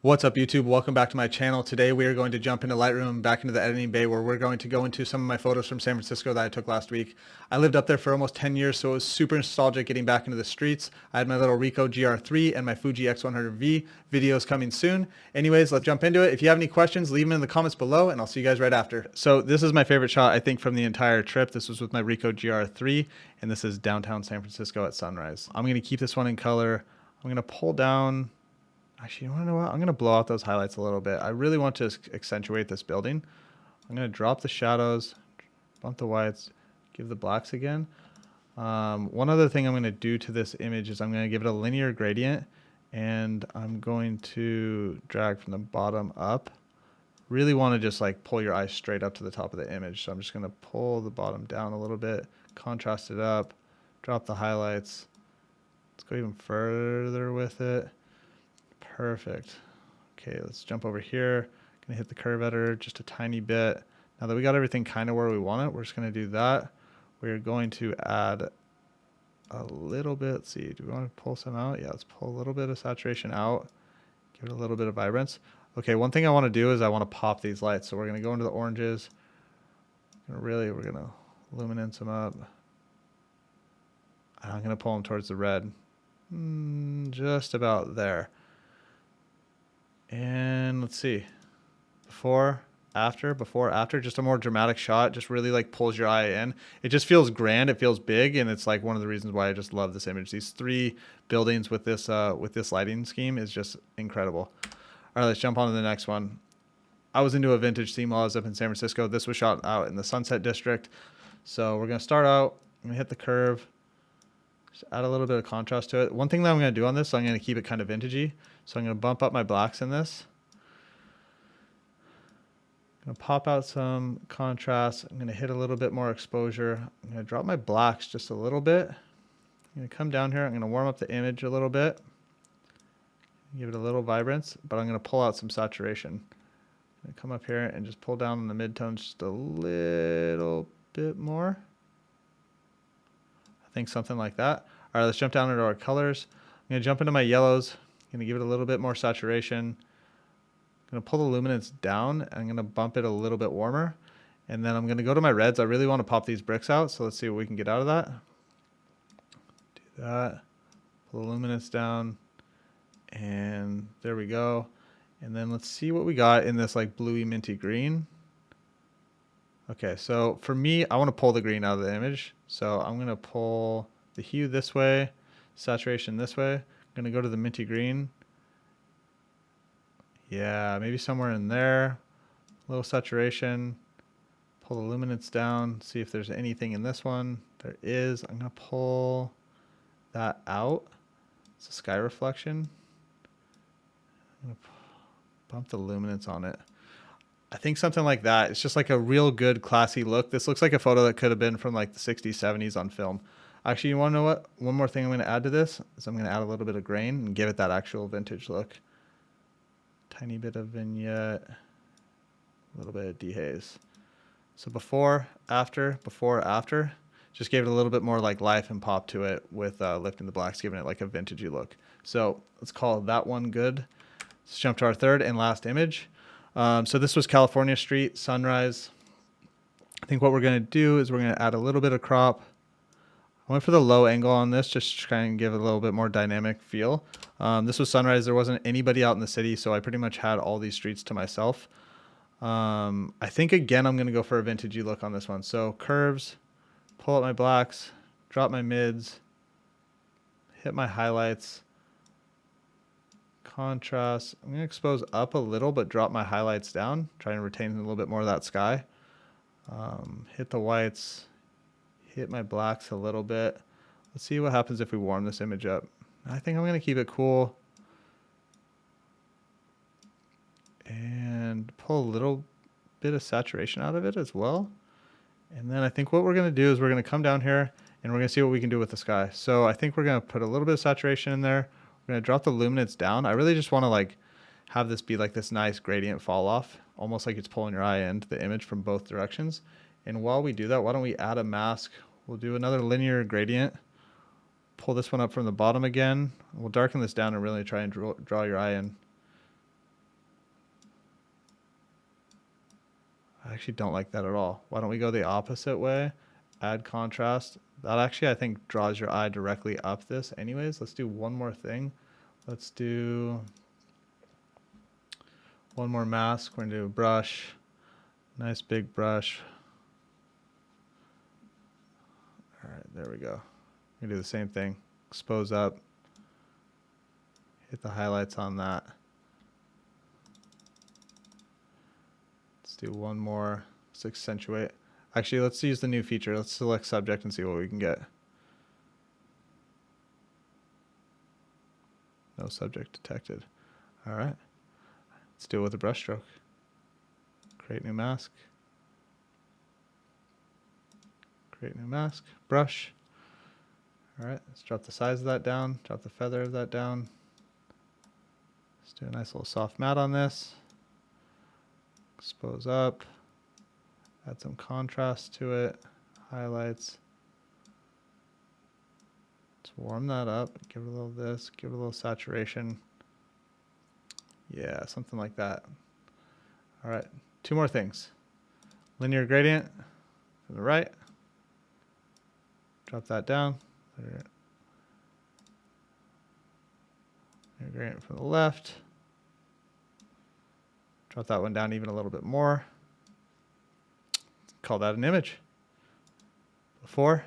What's up YouTube? Welcome back to my channel. Today we are going to jump into Lightroom, back into the editing bay, where we're going to go into some of my photos from San Francisco that I took last week. I lived up there for almost 10 years, so it was super nostalgic getting back into the streets. I had my little Ricoh GR3 and my Fuji X100V. Videos coming soon. Anyways, let's jump into it. If you have any questions, leave them in the comments below and I'll see you guys right after. So this is my favorite shot, I think, from the entire trip. This was with my Ricoh GR3 and this is downtown San Francisco at sunrise. I'm going to keep this one in color. I'm going to pull down. Actually, you want to know what? I'm going to blow out those highlights a little bit. I really want to accentuate this building. I'm going to drop the shadows, bump the whites, give the blacks again. One other thing I'm going to do to this image is I'm going to give it a linear gradient, and I'm going to drag from the bottom up. Really want to just like pull your eyes straight up to the top of the image. So I'm just going to pull the bottom down a little bit, contrast it up, drop the highlights. Let's go even further with it. Perfect. Okay, let's jump over here. Gonna hit the curve editor just a tiny bit. Now that we got everything kind of where we want it, we're just gonna do that. We're going to add a little bit. Let's see, do we want to pull some out? Yeah, let's pull a little bit of saturation out. Give it a little bit of vibrance. Okay, one thing I want to do is I want to pop these lights. So we're gonna go into the oranges. We're gonna luminance them up. I'm gonna pull them towards the red. Just about there. And let's see, before, after, just a more dramatic shot, just really like pulls your eye in. It just feels grand, it feels big, and it's like one of the reasons why I just love this image. These three buildings with this lighting scheme is just incredible. All right, let's jump on to the next one. I was into a vintage theme while I was up in San Francisco. This was shot out in the Sunset District. So we're gonna start out, I'm gonna hit the curve, just add a little bit of contrast to it. One thing that I'm going to do on this, so I'm going to keep it kind of vintagey. So I'm going to bump up my blacks in this. I'm going to pop out some contrast. I'm going to hit a little bit more exposure. I'm going to drop my blacks just a little bit. I'm going to come down here. I'm going to warm up the image a little bit. Give it a little vibrance, but I'm going to pull out some saturation. I'm going to come up here and just pull down on the midtones just a little bit more. I think something like that. All right, let's jump down into our colors. I'm going to jump into my yellows. I'm going to give it a little bit more saturation. I'm going to pull the luminance down. And I'm going to bump it a little bit warmer. And then I'm going to go to my reds. I really want to pop these bricks out. So let's see what we can get out of that. Do that. Pull the luminance down. And there we go. And then let's see what we got in this like bluey minty green. Okay, so for me, I want to pull the green out of the image. So I'm going to pull the hue this way, saturation this way. I'm going to go to the minty green. Yeah, maybe somewhere in there. A little saturation. Pull the luminance down, see if there's anything in this one. There is. I'm going to pull that out. It's a sky reflection. I'm going to bump the luminance on it. I think something like that. It's just like a real good, classy look. This looks like a photo that could have been from like the 60s, 70s on film. Actually, you want to know what? One more thing I'm going to add to this is I'm going to add a little bit of grain and give it that actual vintage look. Tiny bit of vignette, a little bit of dehaze. So before, after, just gave it a little bit more like life and pop to it with lifting the blacks, giving it like a vintagey look. So let's call that one good. Let's jump to our third and last image. So this was California Street, sunrise. I think what we're going to do is we're going to add a little bit of crop. I went for the low angle on this, just to try and give it a little bit more dynamic feel. This was sunrise. There wasn't anybody out in the city, so I pretty much had all these streets to myself. I think, again, I'm going to go for a vintagey look on this one. So curves, pull up my blacks, drop my mids, hit my highlights. Contrast. I'm going to expose up a little, but drop my highlights down. Try and retain a little bit more of that sky. Hit the whites. Hit my blacks a little bit. Let's see what happens if we warm this image up. I think I'm going to keep it cool. And pull a little bit of saturation out of it as well. And then I think what we're going to do is we're going to come down here and we're going to see what we can do with the sky. So I think we're going to put a little bit of saturation in there. We're going to drop the luminance down. I really just want to like have this be like this nice gradient fall off, almost like it's pulling your eye into the image from both directions. And while we do that, why don't we add a mask? We'll do another linear gradient. Pull this one up from the bottom again. We'll darken this down and really try and draw your eye in. I actually don't like that at all. Why don't we go the opposite way? Add contrast. That actually, I think, draws your eye directly up this anyways. Let's do one more thing. Let's do one more mask. We're going to do a brush. Nice big brush. All right, there we go. We do the same thing. Expose up. Hit the highlights on that. Let's do one more. Let's accentuate. Actually, let's use the new feature. Let's select subject and see what we can get. No subject detected. All right. Let's do it with a brush stroke. Create new mask. Create new mask. Brush. All right. Let's drop the size of that down. Drop the feather of that down. Let's do a nice little soft matte on this. Expose up. Add some contrast to it. Highlights. Let's warm that up. Give it a little this. Give it a little saturation. Yeah, something like that. All right. Two more things. Linear gradient from the right. Drop that down. Linear gradient from the left. Drop that one down even a little bit more. Call that an image. Before,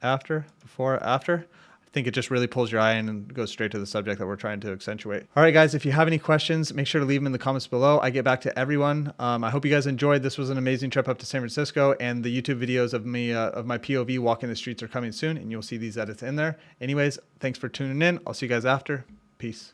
after, before, after. I think it just really pulls your eye in and goes straight to the subject that we're trying to accentuate. All right, guys, if you have any questions, make sure to leave them in the comments below. I get back to everyone. I hope you guys enjoyed. This was an amazing trip up to San Francisco, and the YouTube videos of me, of my POV walking the streets are coming soon, and you'll see these edits in there. Anyways, thanks for tuning in. I'll see you guys after. Peace.